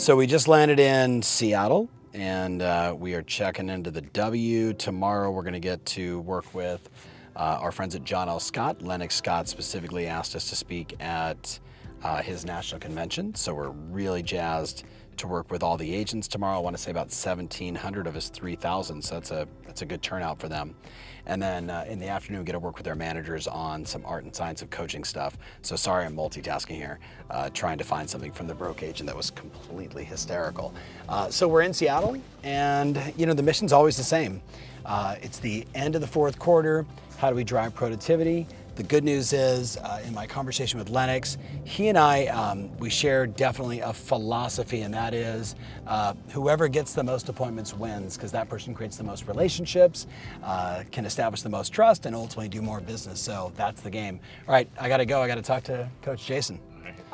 So we just landed in Seattle, and we are checking into the W. Tomorrow we're going to get to work with our friends at John L. Scott. Lennox Scott specifically asked us to speak at his national convention, so we're really jazzed to work with all the agents tomorrow. I want to say about 1,700 of his 3,000, so that's a good turnout for them. And then in the afternoon, we get to work with their managers on some art and science of coaching stuff. So sorry, I'm multitasking here, trying to find something from the broke agent that was completely hysterical. So we're in Seattle, and you know, the mission's always the same. It's the end of the fourth quarter. How do we drive productivity? The good news is, in my conversation with Lennox, he and I, we share definitely a philosophy, and that is whoever gets the most appointments wins, because that person creates the most relationships, can establish the most trust, and ultimately do more business. So that's the game. All right, I gotta go. I gotta talk to Coach Jason.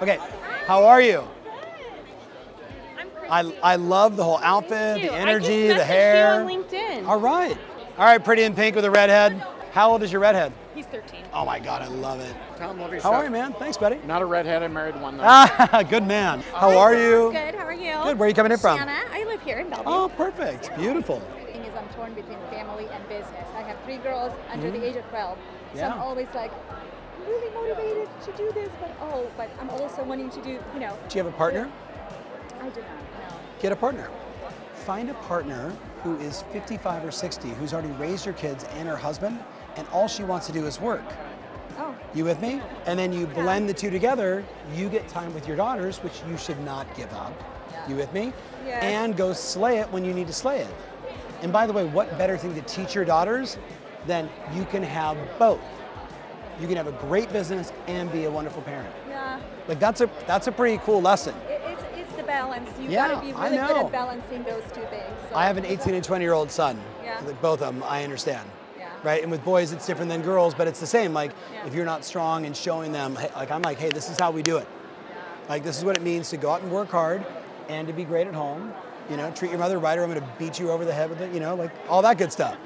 Okay, how are you? I love the whole outfit, the energy, the hair. You on LinkedIn. All right, pretty in pink with a redhead. How old is your redhead? He's 13. Oh my God, I love it. Tom, love yourself. How are you, man? Thanks, buddy. Not a redhead, I married one though. Good man. How are you? Good, how are you? Good, where are you coming in from? Shanna, I live here in Bellevue. Oh, perfect, beautiful. The thing is, I'm torn between family and business. I have 3 girls under the age of 12. So Yeah. I'm always like, I'm really motivated to do this, but I'm also wanting to do, you know. Do you have a partner? I do not, no. Get a partner. Find a partner who is 55 or 60, who's already raised your kids and her husband, and all she wants to do is work. Oh. You with me? And then you blend the two together, you get time with your daughters, which you should not give up. You with me? Yes. And go slay it when you need to slay it. And by the way, what better thing to teach your daughters than you can have both? You can have a great business and be a wonderful parent. Yeah. Like that's a pretty cool lesson. It's the balance. You Yeah, gotta be I really good know. at balancing those two things. So I have an 18 and 20-year-old son. Yeah. Like both of them, I understand. Yeah. Right? And with boys, it's different than girls, but it's the same. Like, Yeah. if you're not strong and showing them, hey, like I'm like, hey, this is how we do it. Like, this is what it means to go out and work hard and to be great at home. You know, treat your mother right, or I'm going to beat you over the head with it. You know, like all that good stuff.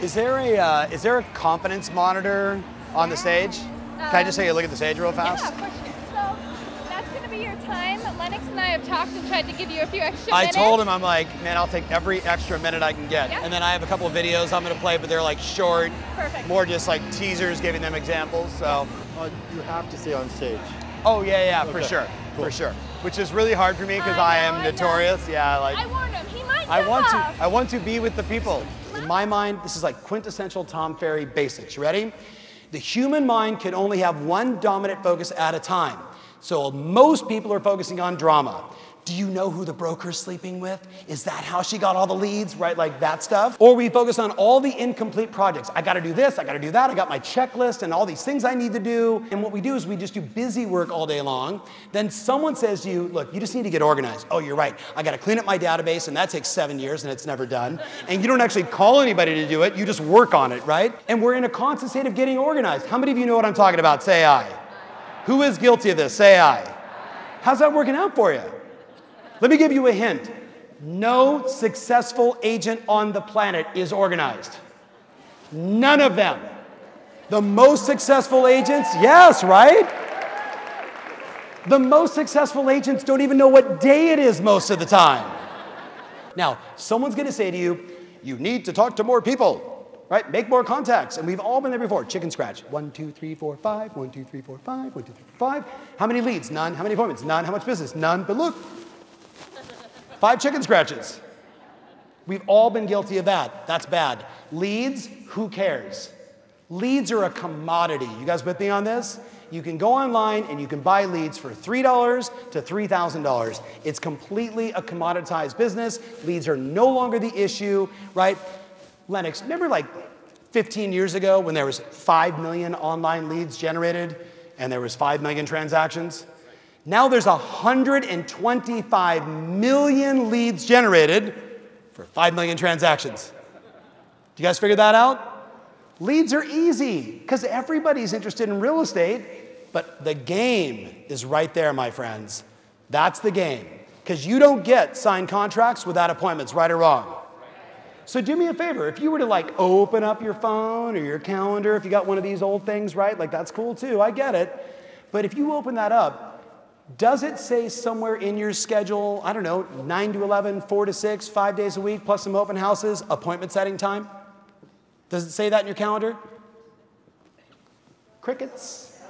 Is there a confidence monitor on the stage? Can I just take a look at the stage real fast? Yeah, of course. So that's going to be your time. Lennox and I have talked and tried to give you a few extra minutes. I told him, I'm like, man, I'll take every extra minute I can get. Yeah. And then I have a couple of videos I'm going to play, but they're like short, Perfect. more just like teasers, giving them examples. So. You have to stay on stage. Oh yeah, for Okay. sure, Cool. for sure. Which is really hard for me because I I know, am I know. notorious. Yeah, like I warned him. He might I give want up. to. I want to be with the people. In my mind, this is like quintessential Tom Ferry basics. You ready? The human mind can only have one dominant focus at a time. So most people are focusing on drama. Do you know who the broker's sleeping with? Is that how she got all the leads, right? Like that stuff. Or we focus on all the incomplete projects. I gotta do this, I gotta do that, I got my checklist and all these things I need to do. And what we do is we just do busy work all day long. Then someone says to you, look, you just need to get organized. Oh, you're right. I gotta clean up my database, and that takes 7 years and it's never done. And you don't actually call anybody to do it, you just work on it, right? And we're in a constant state of getting organized. How many of you know what I'm talking about? Say aye. Who is guilty of this? Say aye. How's that working out for you? Let me give you a hint. No successful agent on the planet is organized. None of them. The most successful agents, yes, right? The most successful agents don't even know what day it is most of the time. Now, someone's gonna say to you, you need to talk to more people, right? Make more contacts. And we've all been there before. Chicken scratch. 1, 2, 3, 4, 5. 1, 2, 3, 4, 5. 1, 2, 3, 4, 5. How many leads? None. How many appointments? None. How much business? None. But look, 5 chicken scratches. We've all been guilty of that. That's bad. Leads, who cares? Leads are a commodity. You guys with me on this? You can go online and you can buy leads for $3 to $3,000. It's completely a commoditized business. Leads are no longer the issue, right? Lennox, remember like 15 years ago when there was 5 million online leads generated and there was 5 million transactions? Now there's 125 million leads generated for 5 million transactions. Do you guys figure that out? Leads are easy because everybody's interested in real estate, but the game is right there, my friends. That's the game. Because you don't get signed contracts without appointments, right or wrong. So do me a favor, if you were to like open up your phone or your calendar, if you got one of these old things, right? Like that's cool too, I get it. But if you open that up, Does it say somewhere in your schedule, I don't know, 9 to 11, 4 to 6, 5 days a week, plus some open houses, appointment setting time? Does it say that in your calendar? Crickets.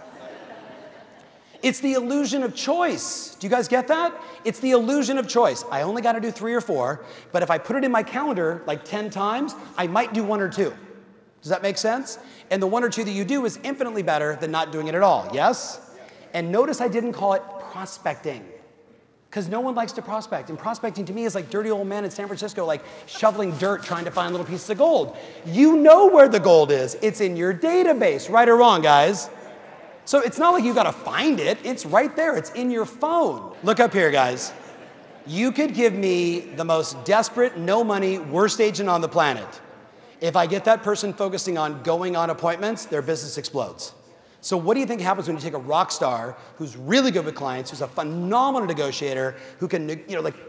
It's the illusion of choice. Do you guys get that? It's the illusion of choice. I only got to do 3 or 4, but if I put it in my calendar like 10 times, I might do 1 or 2. Does that make sense? And the 1 or 2 that you do is infinitely better than not doing it at all, yes? And notice I didn't call it prospecting, because no one likes to prospect. And prospecting to me is like dirty old men in San Francisco, like shoveling dirt trying to find little pieces of gold. You know where the gold is. It's in your database, right or wrong, guys? So it's not like you got to find it. It's right there. It's in your phone. Look up here, guys. You could give me the most desperate, no money, worst agent on the planet. If I get that person focusing on going on appointments, their business explodes. So what do you think happens when you take a rock star who's really good with clients, who's a phenomenal negotiator, who can,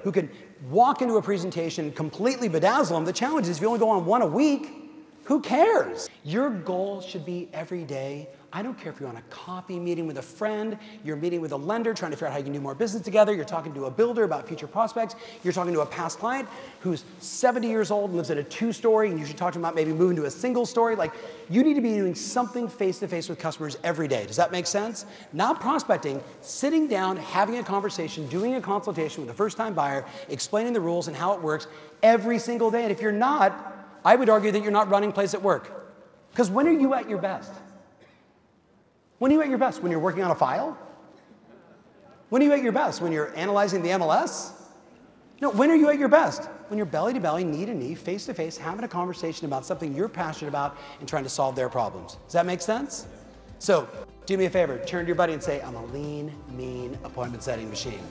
who can walk into a presentation and completely bedazzle them? The challenge is if you only go on 1 a week, who cares? Your goal should be every day. I don't care if you're on a coffee meeting with a friend, you're meeting with a lender trying to figure out how you can do more business together, you're talking to a builder about future prospects, you're talking to a past client who's 70 years old and lives in a 2-story, and you should talk to them about maybe moving to a single story. Like, you need to be doing something face-to-face with customers every day. Does that make sense? Not prospecting, sitting down, having a conversation, doing a consultation with a first-time buyer, explaining the rules and how it works every single day. And if you're not, I would argue that you're not running plays at work. Because when are you at your best? When are you at your best? When you're working on a file? When are you at your best? When you're analyzing the MLS? No, when are you at your best? When you're belly to belly, knee to knee, face to face, having a conversation about something you're passionate about and trying to solve their problems. Does that make sense? So, do me a favor, turn to your buddy and say, I'm a lean, mean appointment setting machine.